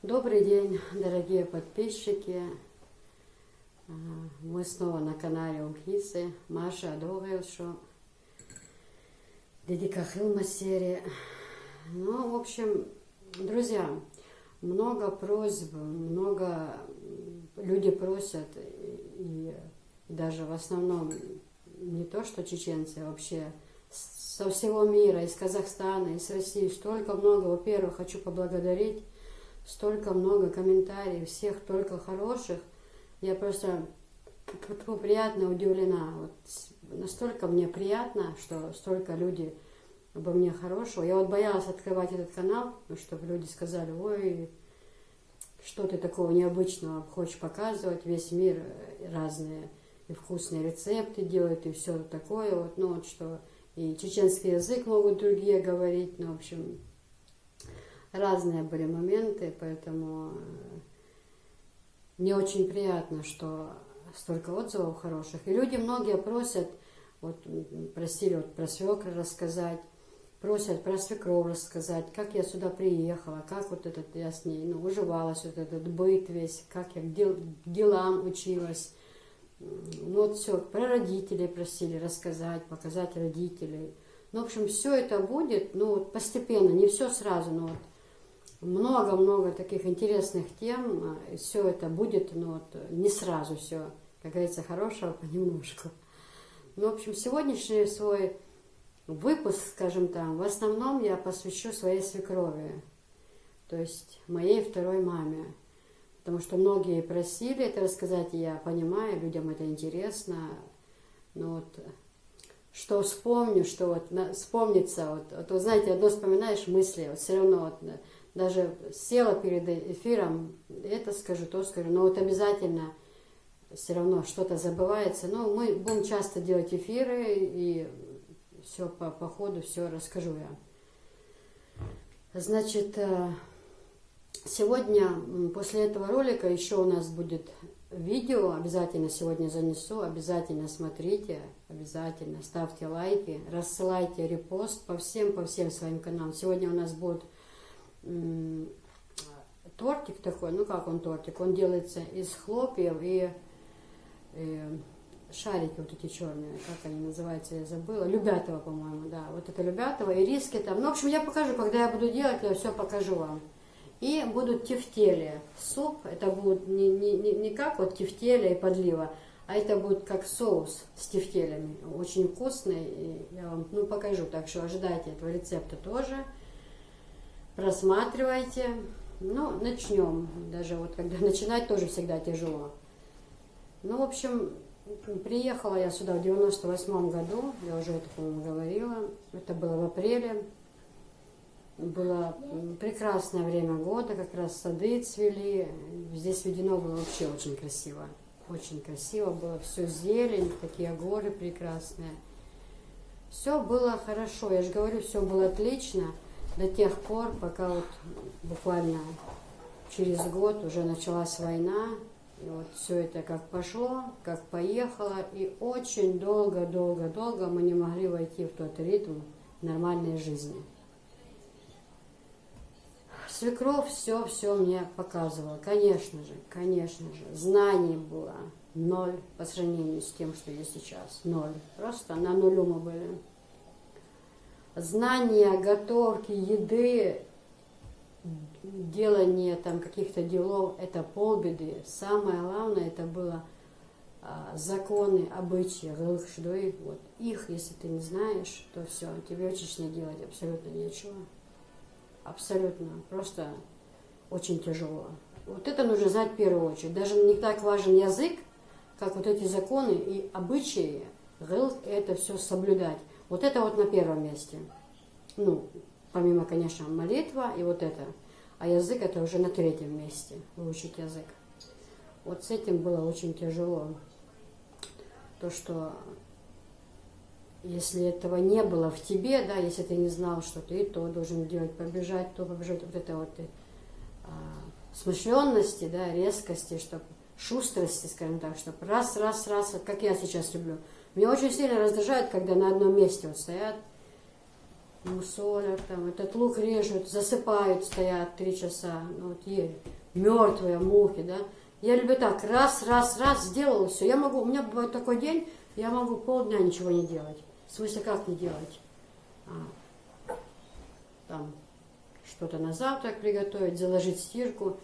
Добрый день, дорогие подписчики. Мы снова на канале Укисы. Маша Догайлшо. Дедика Хилма серии. Ну, в общем, друзья, много просьб, много люди просят, и даже в основном не то, что чеченцы, а вообще со всего мира, из Казахстана, из России, столько много. Во-первых, хочу поблагодарить. Столько много комментариев, всех только хороших. Я просто приятно удивлена. Вот настолько мне приятно, что столько людей обо мне хорошего. Я вот боялась открывать этот канал, чтобы люди сказали: ой, что ты такого необычного хочешь показывать, весь мир разные и вкусные рецепты делают, и все такое. Вот, ну вот что, и чеченский язык могут другие говорить, ну, в общем, разные были моменты, поэтому мне очень приятно, что столько отзывов хороших. И люди многие просят, вот просили вот про свекра рассказать, просят про свекровь рассказать, как я сюда приехала, как вот этот я с ней уживалась, вот этот быт весь, как я к делам училась. Ну вот все, про родителей просили рассказать, показать родителей. Ну, в общем, все это будет, ну, вот постепенно, не все сразу, но вот много-много таких интересных тем, и все это будет, ну вот, не сразу все, как говорится, хорошего понемножку. Ну, в общем, сегодняшний свой выпуск, скажем так, в основном я посвящу своей свекрови, то есть моей второй маме, потому что многие просили это рассказать, и я понимаю, людям это интересно, но вот что вспомню, что вот вспомнится, вот знаете, одно вспоминаешь мысли, вот все равно вот, даже села перед эфиром, это скажу, то скажу, но вот обязательно все равно что-то забывается. Ну, мы будем часто делать эфиры, и все по ходу, все расскажу я. Значит, сегодня, после этого ролика, еще у нас будет видео, обязательно сегодня занесу, обязательно смотрите, обязательно ставьте лайки, рассылайте репост по всем своим каналам. Сегодня у нас будет тортик такой, ну как он тортик, он делается из хлопьев и шарики вот эти черные, как они называются, я забыла, Любятово, по-моему, да, вот это Любятово, и риски там, ну в общем я покажу, когда я буду делать, я все покажу вам. И будут тефтели, суп, это будет не как вот тефтели и подлива, а это будет как соус с тефтелями, очень вкусный, и я вам покажу, так что ожидайте этого рецепта тоже. Просматривайте. Ну, начнем. Даже вот когда начинать тоже всегда тяжело. Ну, в общем, приехала я сюда в 98 году. Я уже это, по-моему, говорила. Это было в апреле. Было прекрасное время года. Как раз сады цвели. Здесь Ведено было вообще очень красиво. Очень красиво было. Все зелень, такие горы прекрасные. Все было хорошо. Я же говорю, все было отлично. До тех пор, пока вот буквально через год уже началась война, и вот все это как пошло, как поехало, и очень долго мы не могли войти в тот ритм нормальной жизни. Свекровь все мне показывала, конечно же, знаний было ноль по сравнению с тем, что есть сейчас, ноль, просто на нулю мы были. Знания, готовки, еды, делание там каких-то делов, это полбеды. Самое главное, это было законы, обычаи, гылхшдой. Вот их, если ты не знаешь, то все, тебе учишься делать абсолютно нечего. Абсолютно, просто очень тяжело. Вот это нужно знать в первую очередь. Даже не так важен язык, как вот эти законы и обычаи, гылх, это все соблюдать. Вот это вот на первом месте. Ну, помимо, конечно, молитва и вот это. А язык это уже на третьем месте, выучить язык. Вот с этим было очень тяжело. То, что если этого не было в тебе, да, если ты не знал, что ты то должен делать, побежать, то побежать, вот это вот смышленности, да, резкости, чтобы шустрости, скажем так, чтобы раз, как я сейчас люблю. Меня очень сильно раздражает, когда на одном месте вот стоят мусолят, там, этот лук режут, засыпают, стоят 3 часа, ну вот еле, мертвые мухи, да. Я люблю так, раз, сделала все. Я могу, у меня бывает такой день, я могу полдня ничего не делать. В смысле, как не делать? Там что-то на завтрак приготовить, заложить стирку.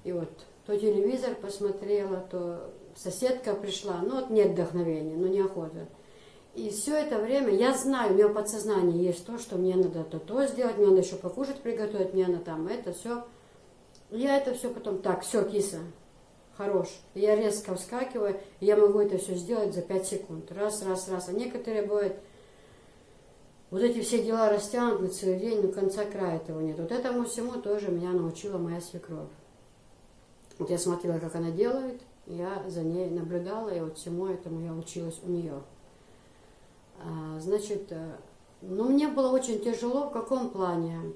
И вот то телевизор посмотрела, то соседка пришла. Ну вот нет вдохновения, ну неохота. И все это время я знаю, у меня в подсознании есть то, что мне надо то сделать, мне надо еще покушать приготовить, мне надо там это все. Я это все потом, так, все, киса, хорош. Я резко вскакиваю, и я могу это все сделать за 5 секунд. Раз. А некоторые бывают, вот эти все дела растянут на целый день, но конца края этого нет. Вот этому всему тоже меня научила моя свекровь. Вот я смотрела, как она делает, я за ней наблюдала, и вот всему этому я училась у нее. Значит, ну мне было очень тяжело, в каком плане?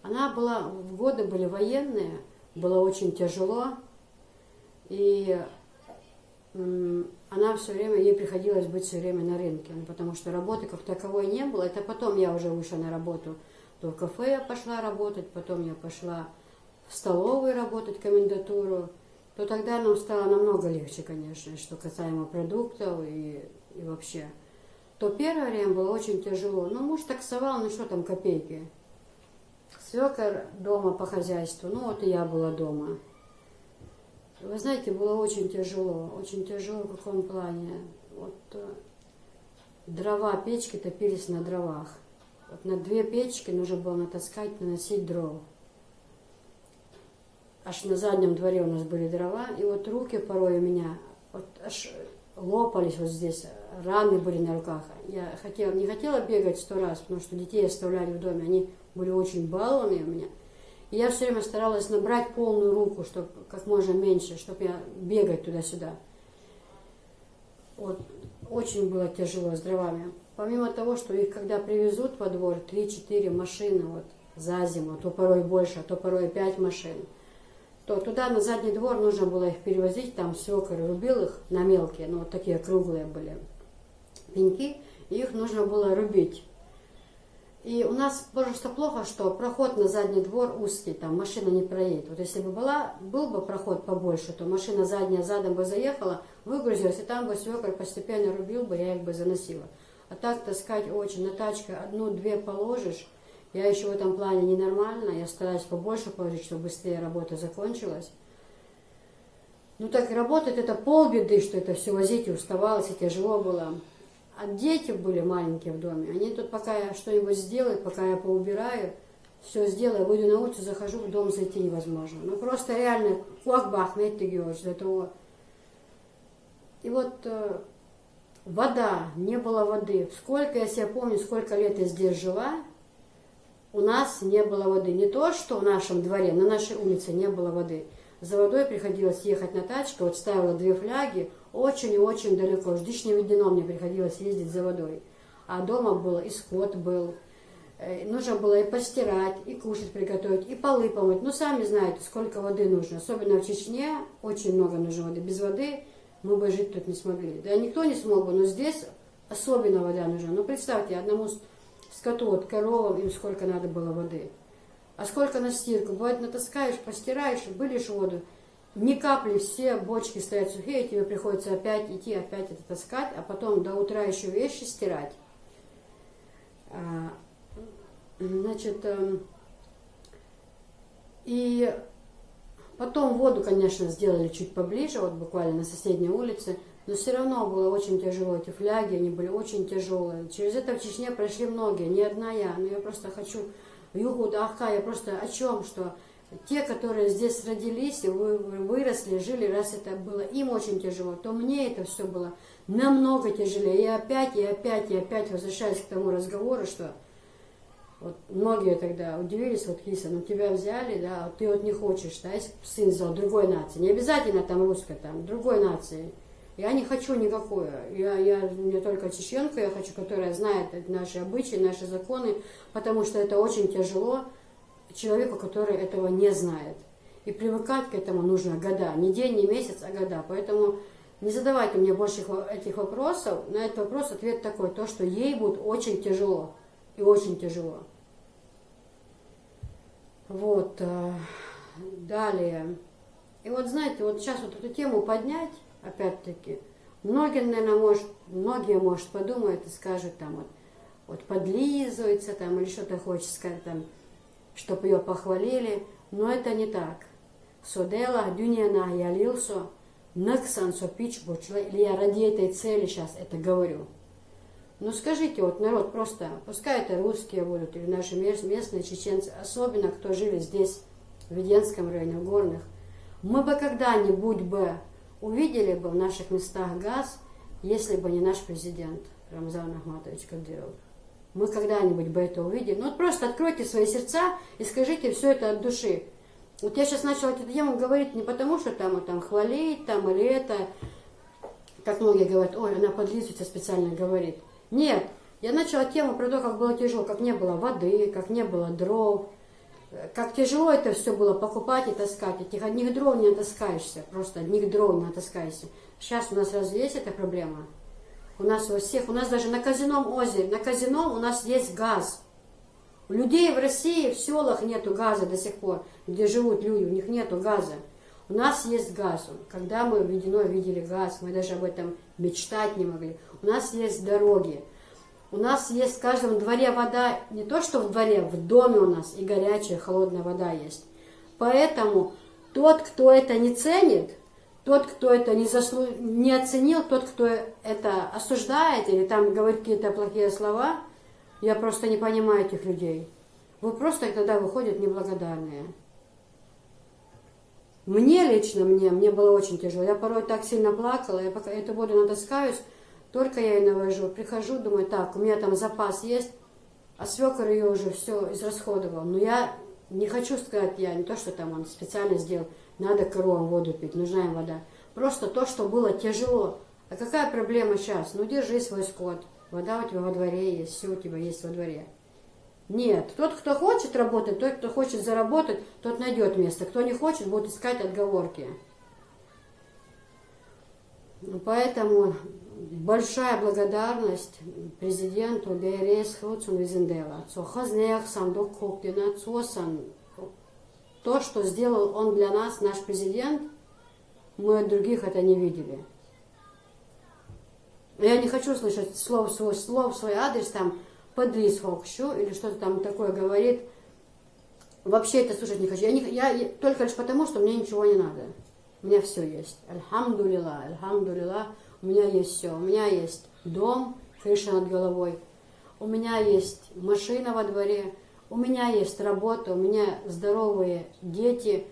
Она была, годы были военные, было очень тяжело, и она все время, ей приходилось быть все время на рынке, потому что работы как таковой не было. Это потом я уже вышла на работу, то в кафе я пошла работать, потом я пошла в столовую работать, комендатуру, то тогда нам стало намного легче, конечно, что касаемо продуктов и вообще. То первое время было очень тяжело. Ну, муж таксовал, ну что там, копейки. Свекор дома по хозяйству, ну вот и я была дома. Вы знаете, было очень тяжело в каком плане. Вот дрова, печки топились на дровах. Вот на 2 печки нужно было натаскать, наносить дров. Аж на заднем дворе у нас были дрова, и вот руки порой у меня вот аж лопались вот здесь, раны были на руках. Я не хотела бегать 100 раз, потому что детей оставляли в доме, они были очень балованные у меня. И я все время старалась набрать полную руку, чтобы как можно меньше, чтобы я бегать туда-сюда. Вот очень было тяжело с дровами. Помимо того, что их когда привезут во двор 3-4 машины вот за зиму, то порой больше, а то порой 5 машин, то туда на задний двор нужно было их перевозить, там свекор рубил их на мелкие, ну вот такие круглые были пеньки, и их нужно было рубить. И у нас просто плохо, что проход на задний двор узкий, там машина не проедет. Вот если бы был бы проход побольше, то машина задняя задом бы заехала, выгрузилась, и там бы свекор постепенно рубил бы, я их бы заносила. А так таскать очень, на тачке 1-2 положишь. Я еще в этом плане ненормально, я стараюсь побольше положить, чтобы быстрее работа закончилась. Ну так работать это полбеды, что это все возить, и уставалось, и тяжело было. А дети были маленькие в доме, они тут пока я что-нибудь сделаю, пока я поубираю, все сделаю, выйду на улицу, захожу, в дом зайти невозможно. Ну просто реально, куак-бах, для того. И вот вода, не было воды. Сколько, я себя помню, сколько лет я здесь жила, у нас не было воды. Не то, что в нашем дворе, на нашей улице не было воды. За водой приходилось ехать на тачке, вот ставила 2 фляги, очень и очень далеко. Ждичневедено мне приходилось ездить за водой. А дома было и скот был. Нужно было и постирать, и кушать приготовить, и полы помыть. Ну, сами знаете, сколько воды нужно. Особенно в Чечне очень много нужно воды. Без воды мы бы жить тут не смогли. Да никто не смог бы, но здесь особенно вода нужна. Ну, представьте, одному скоту, вот коровам, им сколько надо было воды. А сколько на стирку? Бывает, натаскаешь, постираешь, вылишь воду. Ни капли, все бочки стоят сухие, тебе приходится опять идти, опять это таскать, а потом до утра еще вещи стирать. Значит, и потом воду, конечно, сделали чуть поближе, вот буквально на соседней улице, но все равно было очень тяжело, эти фляги, они были очень тяжелые. Через это в Чечне прошли многие, не одна я, но я просто хочу, югу да аха, я просто о чем, что те, которые здесь родились, выросли, жили, раз это было им очень тяжело, то мне это все было намного тяжелее. И опять возвращаюсь к тому разговору, что вот многие тогда удивились, вот Киса, ну тебя взяли, да, ты вот не хочешь, да, если сын взял другой нации, не обязательно там русской, там, другой нации. Я не хочу никакую, я не только чеченка, я хочу, которая знает наши обычаи, наши законы, потому что это очень тяжело человеку, который этого не знает. И привыкать к этому нужно года, не день, не месяц, а года. Поэтому не задавайте мне больше этих вопросов. На этот вопрос ответ такой, то, что ей будет очень тяжело. и очень тяжело. Вот, далее. И вот знаете, вот сейчас вот эту тему поднять, опять-таки, многие, наверное, может подумают и скажут там вот подлизывается там или что-то хочет сказать там, чтобы ее похвалили, но это не так. Содела, дюняна, я лился, наксан сопич бучла, или я ради этой цели сейчас это говорю. Ну скажите, вот народ просто, пускай это русские будут, или наши местные чеченцы, особенно кто жили здесь, в Веденском районе, в Горных, мы бы когда-нибудь бы увидели бы в наших местах газ, если бы не наш президент Рамзан Ахматович Кадыров. Мы когда-нибудь бы это увидели. Ну вот просто откройте свои сердца и скажите все это от души. Вот я сейчас начала эту тему говорить не потому, что там хвалить, там или это, как многие говорят, ой, она подлизывается специально говорит. Нет, я начала тему про то, как было тяжело, как не было воды, как не было дров, как тяжело это все было покупать и таскать. Этих одних дров не отаскаешься, просто одних дров не отаскаешься. Сейчас у нас разве есть эта проблема? У нас у всех, у нас даже на Казином озере, на Казином у нас есть газ. У людей в России, в селах нету газа до сих пор, где живут люди, у них нету газа. У нас есть газ. Когда мы в Ведено видели газ, мы даже об этом мечтать не могли. У нас есть дороги. У нас есть в каждом дворе вода, не то что в дворе, в доме у нас и горячая, холодная вода есть. Поэтому тот, кто это не ценит, тот, кто это не оценил, тот, кто это осуждает или там говорит какие-то плохие слова, я просто не понимаю этих людей. Вы просто тогда выходят неблагодарные. Мне лично, мне было очень тяжело. Я порой так сильно плакала, я пока эту воду натаскаюсь, только я ее навожу, прихожу, думаю, так, у меня там запас есть, а свекор ее уже все израсходовал. Но я не хочу сказать, я не то, что там он специально сделал, надо коровам воду пить, нужна им вода. Просто то, что было тяжело. А какая проблема сейчас? Ну, держи свой скот, вода у тебя во дворе есть, все у тебя есть во дворе. Нет, тот, кто хочет работать, тот, кто хочет заработать, тот найдет место. Кто не хочет, будет искать отговорки. Поэтому большая благодарность президенту БРС Хуцун Визендела. То, что сделал он для нас, наш президент, мы от других это не видели. Я не хочу слышать слов в свой адрес, там, подлиз хокщу или что-то там такое говорит. Вообще это слушать не хочу. Я только лишь потому, что мне ничего не надо. У меня все есть. Альхамдулилла, альхамдулилла. У меня есть все. У меня есть дом, крыша над головой. У меня есть машина во дворе. У меня есть работа. У меня здоровые дети.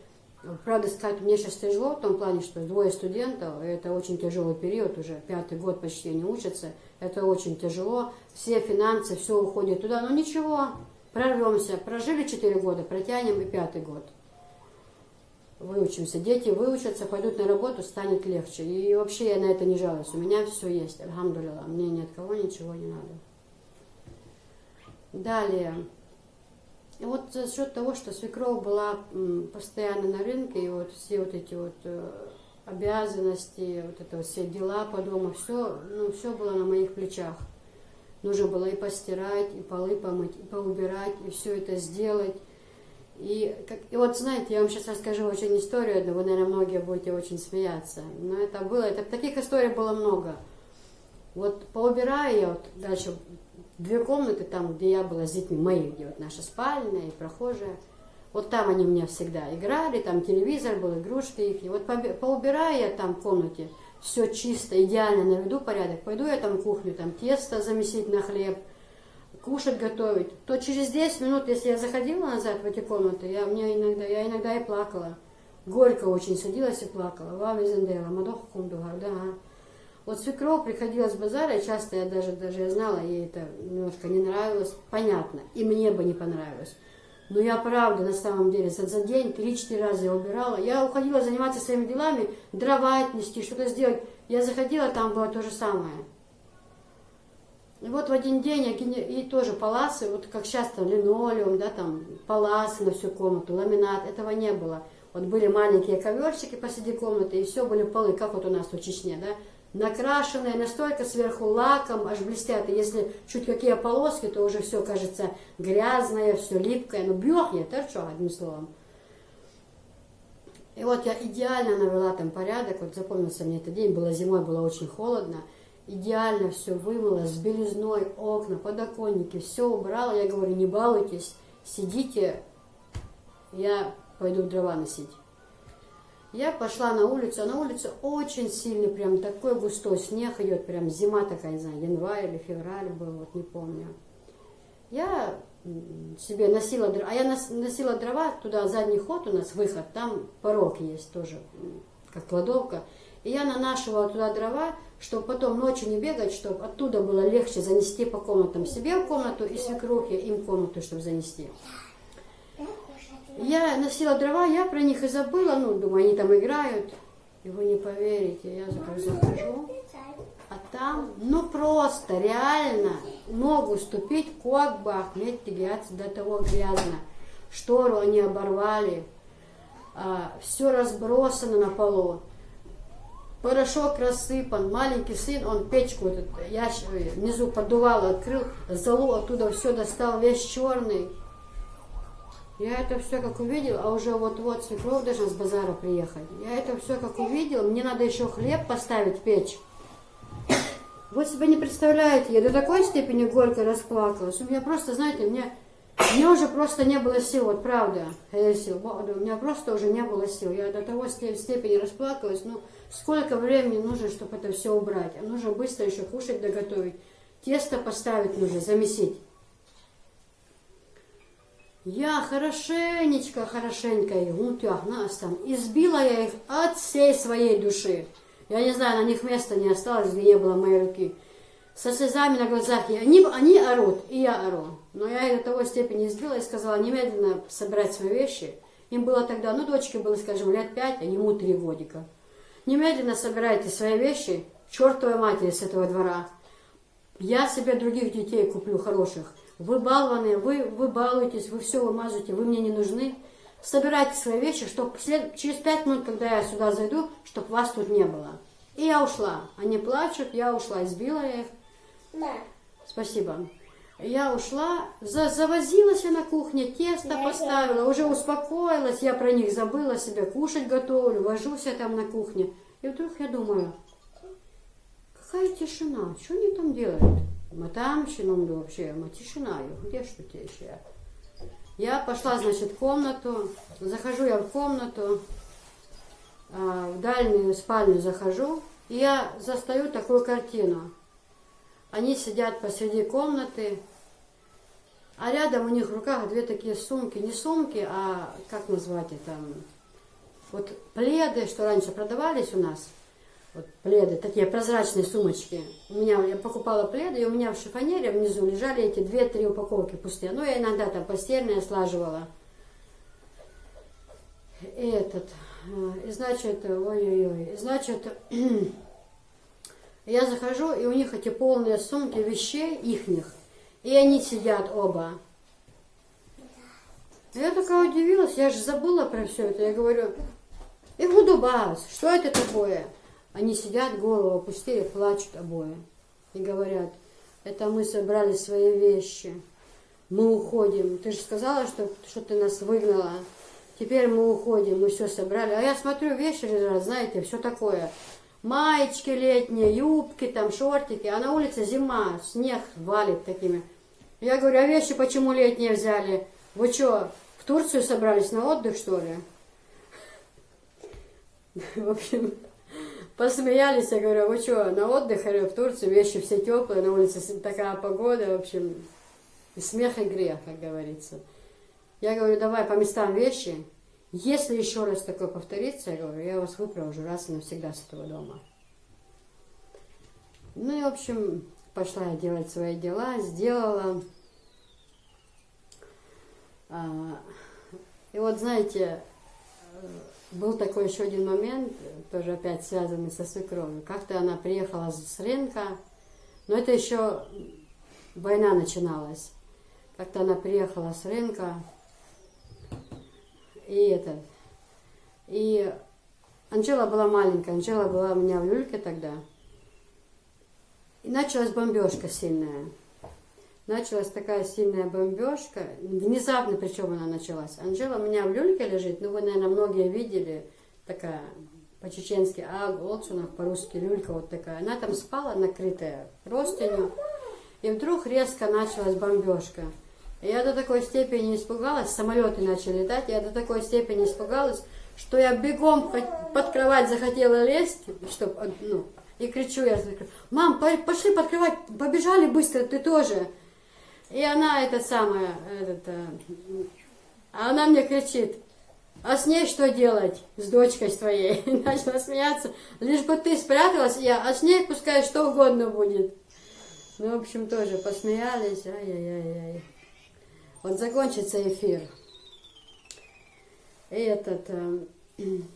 Правда сказать, мне сейчас тяжело в том плане, что двое студентов. Это очень тяжелый период уже. 5-й год почти не учатся. Это очень тяжело. Все финансы, все уходит туда. Но ничего, прорвемся. Прожили 4 года, протянем и 5-й год. Выучимся. Дети выучатся, пойдут на работу, станет легче. И вообще я на это не жалуюсь. У меня все есть. Альхамдулилла. Мне ни от кого ничего не надо. Далее. И вот за счет того, что свекровь была постоянно на рынке, и вот все вот эти вот обязанности, вот это вот все дела по дому, все, ну, все было на моих плечах. Нужно было и постирать, и полы помыть, и поубирать, и все это сделать. И вот знаете, я вам сейчас расскажу очень историю одну, вы, наверное, многие будете очень смеяться. Но это было, таких историй было много. Вот поубираю я вот дальше 2 комнаты там, где я была с детьми моих, где вот наша спальня и прохожая. Вот там они у меня всегда играли, там телевизор был, игрушки их. И вот поубираю я там в комнате, все чисто, идеально наведу порядок. Пойду я там в кухню, там тесто замесить на хлеб, кушать готовить. То через 10 минут, если я заходила назад в эти комнаты, я иногда и плакала. Горько очень садилась и плакала. Ва визендела, мадох кумдугар, да. Вот свекровь приходила с базара, и часто я даже я знала, ей это немножко не нравилось. Понятно, и мне бы не понравилось. Но я правда, на самом деле, за день 3-4 раза я убирала. Я уходила заниматься своими делами, дрова отнести, что-то сделать. Я заходила, там было то же самое. И вот в один день и тоже паласы, вот как сейчас там линолеум, да, там паласы на всю комнату, ламинат, этого не было. Вот были маленькие коверчики посреди комнаты, и все были полы, как вот у нас в Чечне, да. накрашенные настолько сверху лаком, аж блестят. И если чуть какие полоски, то уже все кажется грязное, все липкое. Ну, бьёхнет, это что, одним словом. И вот я идеально навела там порядок. Вот запомнился мне этот день, было зимой, было очень холодно. Идеально все вымыла, с белизной, окна, подоконники, все убрала. Я говорю, не балуйтесь, сидите, я пойду дрова носить. Я пошла на улицу, а на улице очень сильный, прям такой густой снег идет, прям зима такая, не знаю, январь или февраль был, вот не помню. Я себе носила дрова, а я носила дрова, туда задний ход у нас, выход, там порог есть тоже, как кладовка. И я нанашивала туда дрова, чтобы потом ночью не бегать, чтобы оттуда было легче занести по комнатам себе в комнату и свекрухе им в комнату, чтобы занести. Я носила дрова, я про них и забыла, ну, думаю, они там играют. И вы не поверите, я захожу, а там, ну, просто, реально, ногу ступить, как бы ахметтигяться, до того грязно. Штору они оборвали, все разбросано на полу. Порошок рассыпан, маленький сын, он печку этот, внизу поддувал, открыл, залу оттуда все достал, весь черный. Я это все как увидел, а уже вот-вот свекровь должна с базара приехать. Я это все как увидел, мне надо еще хлеб поставить в печь. Вы себе не представляете, я до такой степени горько расплакалась. У меня просто, знаете, мне уже просто не было сил, вот правда, сил. У меня просто уже не было сил. Я до того степени расплакалась, ну, сколько времени нужно, чтобы это все убрать. А нужно быстро еще кушать доготовить. Тесто поставить нужно, замесить. Я хорошенько их избила я их от всей своей души. Я не знаю, на них места не осталось, где не было моей руки. Со слезами на глазах. Они орут, и я ору. Но я их до того степени избила и сказала немедленно собирать свои вещи. Им было тогда, ну, дочке было, скажем, лет 5, а ему 3 годика. Немедленно собирайте свои вещи, чертовой матери с этого двора. Я себе других детей куплю хороших. Вы балованные, вы балуетесь, вы все вымазываете, вы мне не нужны. Собирайте свои вещи, чтобы через 5 минут, когда я сюда зайду, чтобы вас тут не было. И я ушла. Они плачут, я ушла, избила я их. Да. Спасибо. Я ушла, завозилась я на кухне, тесто поставила, уже успокоилась, я про них забыла себе, кушать готовлю, вожусь я там на кухне. И вдруг я думаю, какая тишина, что они там делают? Матамщину вообще, тишина, где что те еще? Я пошла, значит, в комнату, захожу я в комнату, в дальнюю спальню захожу, и я застаю такую картину. Они сидят посреди комнаты, а рядом у них в руках 2 такие сумки, не сумки, а как назвать это, вот пледы, что раньше продавались у нас. Вот пледы, такие прозрачные сумочки. Я покупала пледы, и у меня в шифонере внизу лежали эти 2-3 упаковки пустые. Ну, я иногда там постельное слаживала. И значит, ой-ой-ой, значит, я захожу, и у них эти полные сумки вещей ихних, и они сидят оба. Я такая удивилась, я же забыла про все это. Я говорю, Игудубас, что это такое? Они сидят, голову опустили, плачут обои. И говорят, это мы собрали свои вещи. Мы уходим. Ты же сказала, что ты нас выгнала. Теперь мы уходим, мы все собрали. А я смотрю, вещи лежат, знаете, все такое. Маечки летние, юбки, там, шортики. А на улице зима, снег валит такими. Я говорю, а вещи почему летние взяли? Вы что, в Турцию собрались на отдых, что ли? В общем... Посмеялись, я говорю, вы что, на отдых в Турцию, вещи все теплые, на улице такая погода, в общем, и смех и грех, как говорится. Я говорю, давай по местам вещи, если еще раз такое повторится, я говорю, я вас выпровожу раз и навсегда с этого дома. Ну и, в общем, пошла я делать свои дела, сделала. И вот, знаете, был такой еще один момент, тоже опять связанный со свекровью. Как-то она приехала с рынка, но это еще война начиналась. Как-то она приехала с рынка, и Анжела была маленькая, Анжела была у меня в люльке тогда. И началась бомбежка сильная. Началась такая сильная бомбежка. Внезапно причем она началась. Анжела у меня в люльке лежит. Ну, вы, наверное, многие видели. Такая по-чеченски Олцунах, по-русски люлька вот такая. Она там спала, накрытая простынью. И вдруг резко началась бомбежка. И я до такой степени испугалась. Самолеты начали летать. Я до такой степени испугалась, что я бегом под кровать захотела лезть, чтобы, ну, и кричу, я говорю: мам, пошли под кровать, побежали быстро, ты тоже. И она она мне кричит: а с ней что делать, с дочкой твоей? И начала смеяться, лишь бы ты спряталась, а с ней пускай что угодно будет. Ну, в общем, тоже посмеялись, ай-яй-яй-яй. Вот закончится эфир. И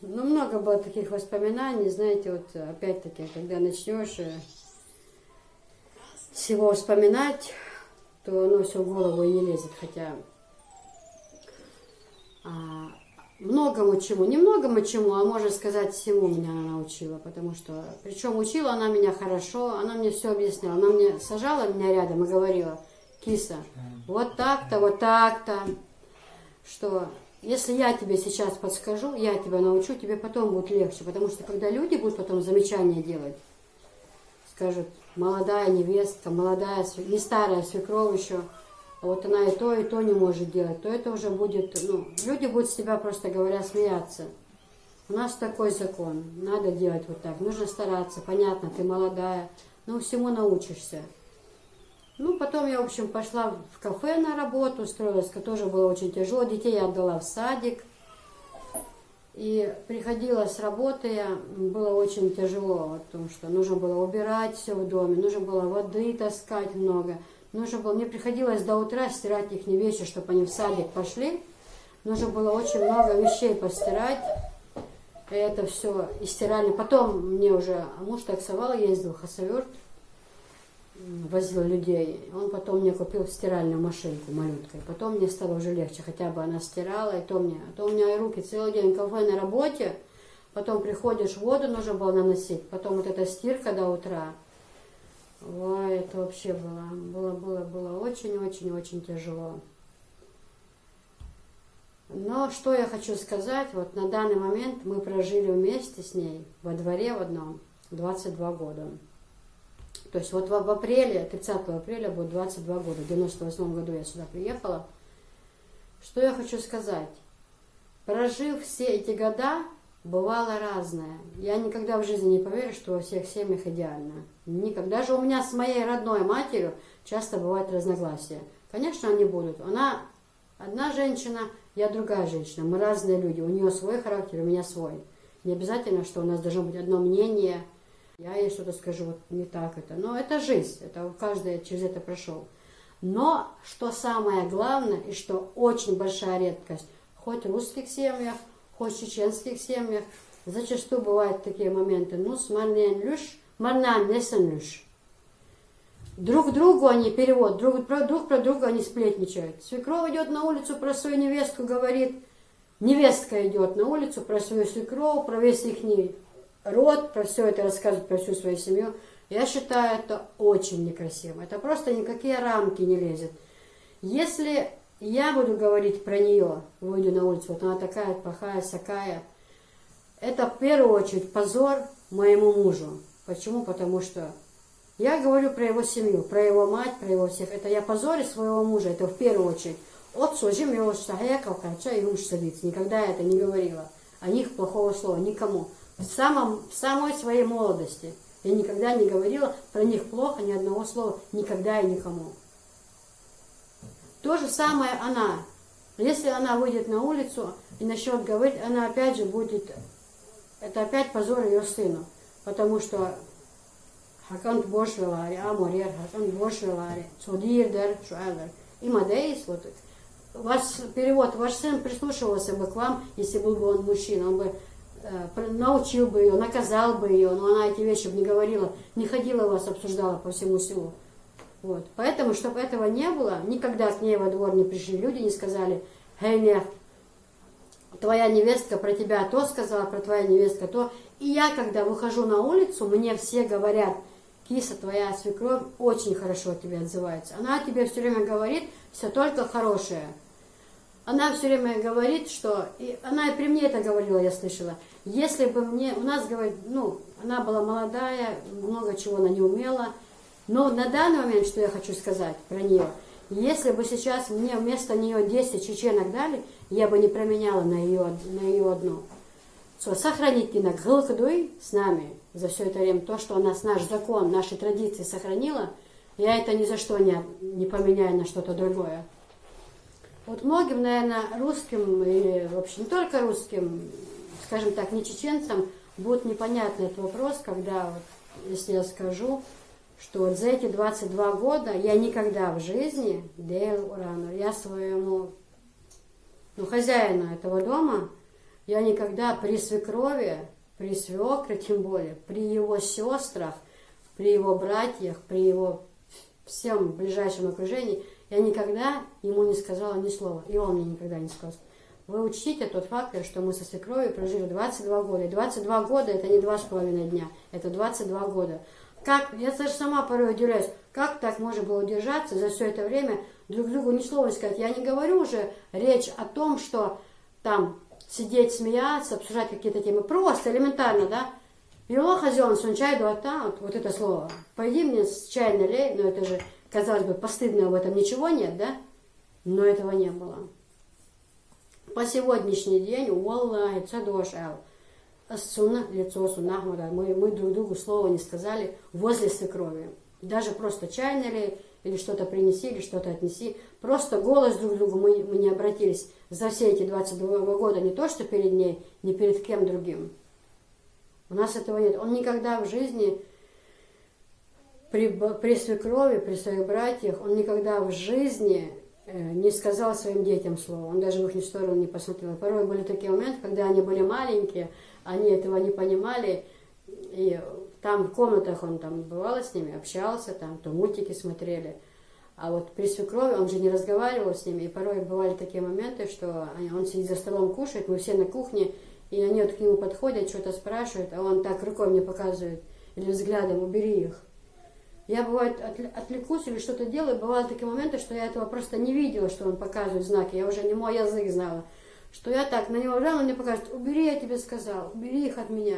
ну, много было таких воспоминаний, знаете, вот опять-таки, когда начнешь всего вспоминать, то оно все в голову и не лезет, хотя многому чему, не многому чему, а можно сказать, всему меня она научила, потому что, причем учила она меня хорошо, она мне все объясняла, она мне сажала меня рядом и говорила: киса, вот так-то, что если я тебе сейчас подскажу, я тебя научу, тебе потом будет легче, потому что когда люди будут потом замечания делать, скажут: молодая невестка, молодая, не старая свекровь еще, а вот она и то не может делать, то это уже будет, ну, люди будут с тебя, просто говоря, смеяться. У нас такой закон, надо делать вот так, нужно стараться, понятно, ты молодая, но всему научишься. Ну, потом я, в общем, пошла в кафе на работу, устроилась, тоже было очень тяжело, детей я отдала в садик. И приходила с работы, было очень тяжело, потому что нужно было убирать все в доме, нужно было воды таскать много. Мне приходилось до утра стирать их вещи, чтобы они в садик пошли. Нужно было очень много вещей постирать. И это все и стирали. Потом мне уже муж таксовал, ездил в Хасавюрт, возил людей. Он потом мне купил стиральную машинку малюткой. Потом мне стало уже легче, хотя бы она стирала, а то у меня руки целый день в кафе на работе. Потом приходишь, воду нужно было наносить. Потом вот эта стирка до утра. Ой, это вообще было очень-очень-очень тяжело. Но что я хочу сказать, вот на данный момент мы прожили вместе с ней во дворе в одном 22 года. То есть вот в апреле, 30 апреля будет 22 года, в 98 году я сюда приехала. Что я хочу сказать? Прожив все эти года, бывало разное. Я никогда в жизни не поверю, что во всех семьях идеально. Никогда. Даже у меня с моей родной матерью часто бывают разногласия. Конечно, они будут. Она одна женщина, я другая женщина. Мы разные люди. У нее свой характер, у меня свой. Не обязательно, что у нас должно быть одно мнение. Я ей что-то скажу, вот не так это. Но это жизнь. Это каждый через это прошел. Но что самое главное, и что очень большая редкость, хоть в русских семьях, хоть в чеченских семьях, зачастую бывают такие моменты. Ну, смарнен люш, марнан несен люш. Друг другу они перевод, друг про друга они сплетничают. Свекровь идет на улицу, про свою невестку говорит. Невестка идет на улицу, про свою свекровь, про весь их род, про все это рассказывает, про всю свою семью. Я считаю, это очень некрасиво. Это просто никакие рамки не лезет. Если я буду говорить про нее, выйду на улицу, вот она такая, плохая, сякая, это в первую очередь позор моему мужу. Почему? Потому что я говорю про его семью, про его мать, про его всех. Это я позорю своего мужа, это в первую очередь. От сужим его штахекалка, и муж садится. Никогда я это не говорила. О них плохого слова, никому. В самой своей молодости я никогда не говорила про них плохо, ни одного слова, никогда и никому. То же самое она. Если она выйдет на улицу и начнет говорить, она опять же будет, это опять позор ее сыну. Потому что Хакант Бошвелари, Аморер, Хакант Бошвелари, Судирдер, Шуэлдер. И Мадейс, вот ваш перевод, ваш сын прислушивался бы к вам, если был бы он мужчина, он бы научил бы ее, наказал бы ее, но она эти вещи бы не говорила, не ходила вас, обсуждала по всему селу. Вот. Поэтому, чтобы этого не было, никогда к ней во двор не пришли люди, не сказали: «Хей, твоя невестка про тебя то сказала, про твоя невестка то». И я, когда выхожу на улицу, мне все говорят: киса, твоя свекровь, очень хорошо о тебе отзывается. Она тебе все время говорит все только хорошее. Она все время говорит, что... И она и при мне это говорила, я слышала. Если бы мне... У нас, говорит, ну, она была молодая, много чего она не умела. Но на данный момент, что я хочу сказать про нее, если бы сейчас мне вместо нее 10 чеченок дали, я бы не променяла на ее одну. Сохранить кинок гылкадуй с нами за все это время, то, что у нас наш закон, наши традиции сохранила, я это ни за что не поменяю на что-то другое. Вот многим, наверное, русским, и вообще не только русским, скажем так, не чеченцам, будет непонятный этот вопрос, когда, вот, если я скажу, что вот за эти 22 года я никогда в жизни, я своему, хозяину этого дома, я никогда при свекрови, при свекре тем более, при его сестрах, при его братьях, при его всем ближайшем окружении, я никогда ему не сказала ни слова, и он мне никогда не сказал. Вы учтите тот факт, что мы со свекровью прожили 22 года. И 22 года это не 2,5 дня, это 22 года. Как, я даже сама порой удивляюсь, как так можно было удержаться за все это время, друг другу ни слова не сказать. Я не говорю уже речь о том, что там сидеть, смеяться, обсуждать какие-то темы. Просто, элементарно, да. Его хозяин, сон чай, вот это слово. Пойди мне с чай налей, но это же, казалось бы, постыдно, в этом ничего нет, да? Но этого не было. По сегодняшний день, уаллахи, цадош эл, сунна, лицо сунна, мы друг другу слова не сказали возле свекрови. Даже просто чай налей, или что-то принеси, или что-то отнеси. Просто голос друг к другу мы не обратились за все эти 22 года, не то что перед ней, не перед кем другим. У нас этого нет. Он никогда в жизни при свекрови, при своих братьях, он никогда в жизни не сказал своим детям слова. Он даже в их сторону не посмотрел. Порой были такие моменты, когда они были маленькие, они этого не понимали, и там в комнатах он там бывал с ними, общался, там то мультики смотрели. А вот при свекрови он же не разговаривал с ними, и порой бывали такие моменты, что он сидит за столом, кушает, мы все на кухне, и они вот к нему подходят, что-то спрашивают, а он так рукой мне показывает, или взглядом, убери их. Я, бывает, отвлекусь или что-то делаю, бывали такие моменты, что я этого просто не видела, что он показывает знаки, я уже не мой язык знала, что я так на него жала, он мне показывает, убери, я тебе сказал, убери их от меня.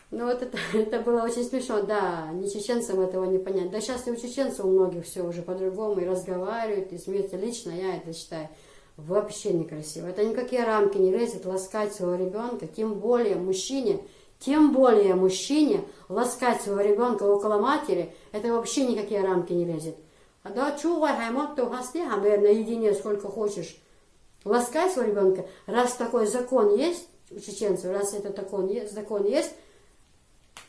Ну вот это было очень смешно, да, не чеченцам этого не понять. Да сейчас и у чеченцев у многих все уже по-другому, и разговаривают, и смеются. Лично я это считаю вообще некрасиво. Это никакие рамки не лезет ласкать своего ребенка, тем более мужчине ласкать своего ребенка около матери, это вообще никакие рамки не лезет. А да, чувай, хаймот-то в гостях, наедине сколько хочешь. Ласкай своего ребенка, раз такой закон есть у чеченцев, раз это закон есть,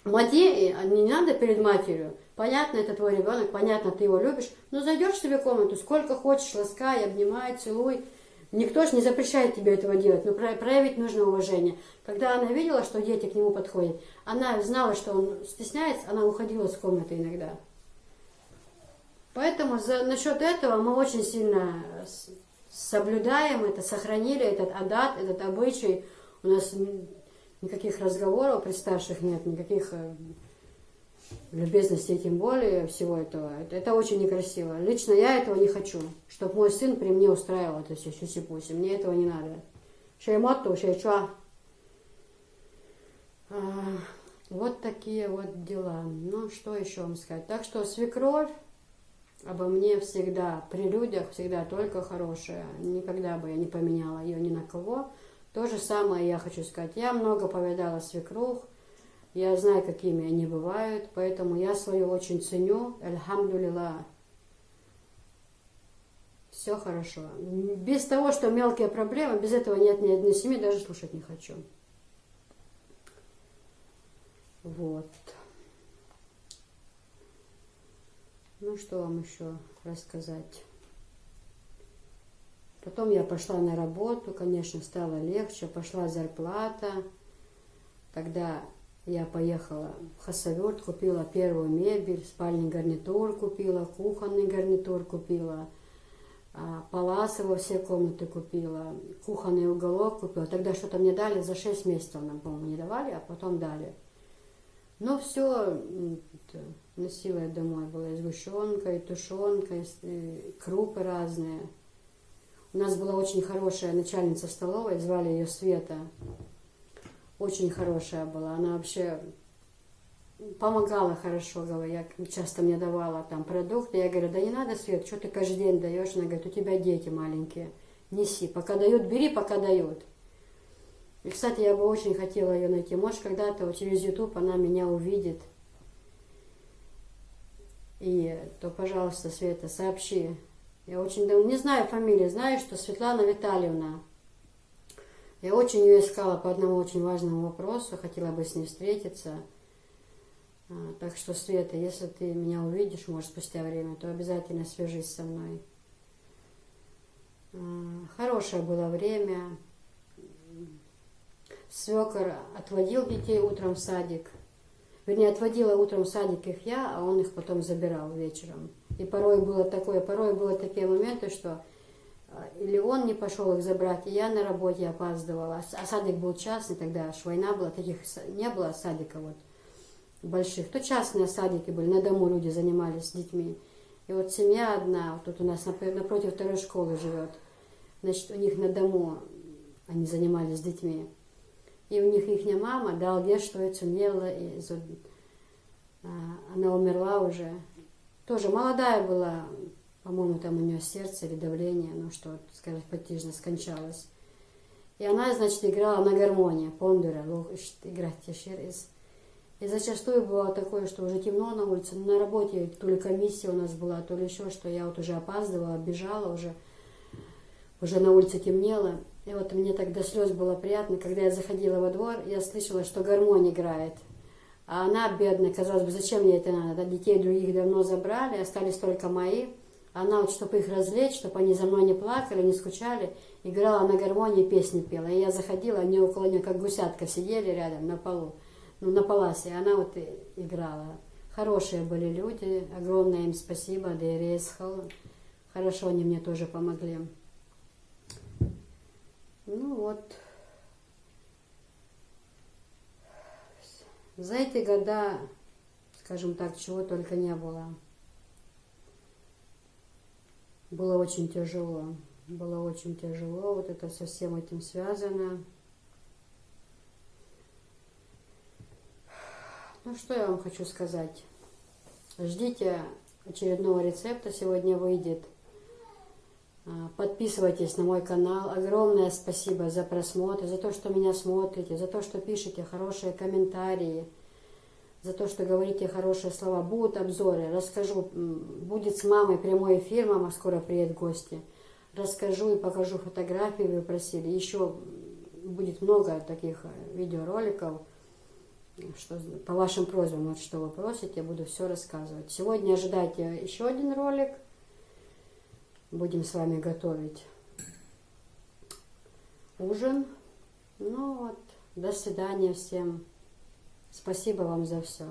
матери, не надо перед матерью. Понятно, это твой ребенок, понятно, ты его любишь. Но зайдешь себе в комнату, сколько хочешь, ласкай, обнимай, целуй. Никто же не запрещает тебе этого делать, но проявить нужно уважение. Когда она видела, что дети к нему подходят, она знала, что он стесняется, она уходила с комнаты иногда. Поэтому насчет этого мы очень сильно соблюдаем это, сохранили этот адат, этот обычай. У нас никаких разговоров при старших нет, никаких любезностей, тем более всего этого. Это очень некрасиво. Лично я этого не хочу, чтобы мой сын при мне устраивал это все сюси-пуси. Мне этого не надо. Шеймоту, шейчуа. Вот такие вот дела. Ну, что еще вам сказать? Так что свекровь обо мне всегда, при людях всегда только хорошая. Никогда бы я не поменяла ее ни на кого. То же самое я хочу сказать. Я много повидала свекрух. Я знаю, какими они бывают, поэтому я свою очень ценю. Альхамдулилlah. Все хорошо. Без того, что мелкие проблемы, без этого нет ни одной семьи, даже слушать не хочу. Вот. Ну, что вам еще рассказать? Потом я пошла на работу, конечно, стало легче, пошла зарплата. Тогда я поехала в Хасавюрт, купила первую мебель, спальный гарнитур купила, кухонный гарнитур купила, паласы во все комнаты купила, кухонный уголок купила. Тогда что-то мне дали, за 6 месяцев нам, по-моему, не давали, а потом дали. Ну, все носила я домой. Была и сгущенка, и тушенка, и крупы разные. У нас была очень хорошая начальница столовой, звали ее Света. Очень хорошая была. Она вообще помогала хорошо, говоря, часто мне давала там продукты. Я говорю, да не надо, Свет, что ты каждый день даешь? Она говорит, у тебя дети маленькие, неси. Пока дают, бери, пока дают. И, кстати, я бы очень хотела ее найти. Может, когда-то вот через YouTube она меня увидит. И то, пожалуйста, Света, сообщи. Я очень давно не знаю фамилии, знаю, что Светлана Витальевна. Я очень ее искала по одному очень важному вопросу, хотела бы с ней встретиться. Так что, Света, если ты меня увидишь, может, спустя время, то обязательно свяжись со мной. Хорошее было время. Свекор отводил детей утром в садик. Вернее, отводила утром в садик их я, а он их потом забирал вечером. И порой было такие моменты, что или он не пошел их забрать, и я на работе опаздывала. А садик был частный, тогда аж война была, таких не было садиков вот больших. То частные садики были, на дому люди занимались с детьми. И вот семья одна, вот тут у нас напротив второй школы живет. Значит, у них на дому они занимались с детьми. И у них ихняя мама, долге, что это умела, и она умерла уже. Тоже молодая была, по-моему, там у нее сердце или давление, ну что, скажем, потижно скончалась. И она, значит, играла на гармонии, пондура, играть тиширис. И зачастую бывало такое, что уже темно на улице, на работе то ли комиссия у нас была, то ли еще что, я вот уже опаздывала, бежала, уже на улице темнело. И вот мне так до слез было приятно, когда я заходила во двор, я слышала, что гармонь играет. А она, бедная, казалось бы, зачем ей это надо? Да, детей других давно забрали, остались только мои. Она вот, чтобы их развлечь, чтобы они за мной не плакали, не скучали, играла на гармонии, песни пела. И я заходила, они около нее, как гусятка, сидели рядом на полу, ну, на паласе, и она вот играла. Хорошие были люди, огромное им спасибо, да и Рейсхол. Хорошо они мне тоже помогли. Ну вот, за эти года, скажем так, чего только не было. Было очень тяжело, вот это со всем этим связано. Ну что я вам хочу сказать, ждите очередного рецепта, сегодня выйдет. Подписывайтесь на мой канал. Огромное спасибо за просмотр, за то, что меня смотрите, за то, что пишете хорошие комментарии, за то, что говорите хорошие слова. Будут обзоры, расскажу. Будет с мамой прямой эфир, мама скоро приедет в гости. Расскажу и покажу фотографии, вы просили. Еще будет много таких видеороликов, что по вашим просьбам, вот что вы просите, я буду все рассказывать. Сегодня ожидайте еще один ролик. Будем с вами готовить ужин. Ну вот, до свидания всем. Спасибо вам за все.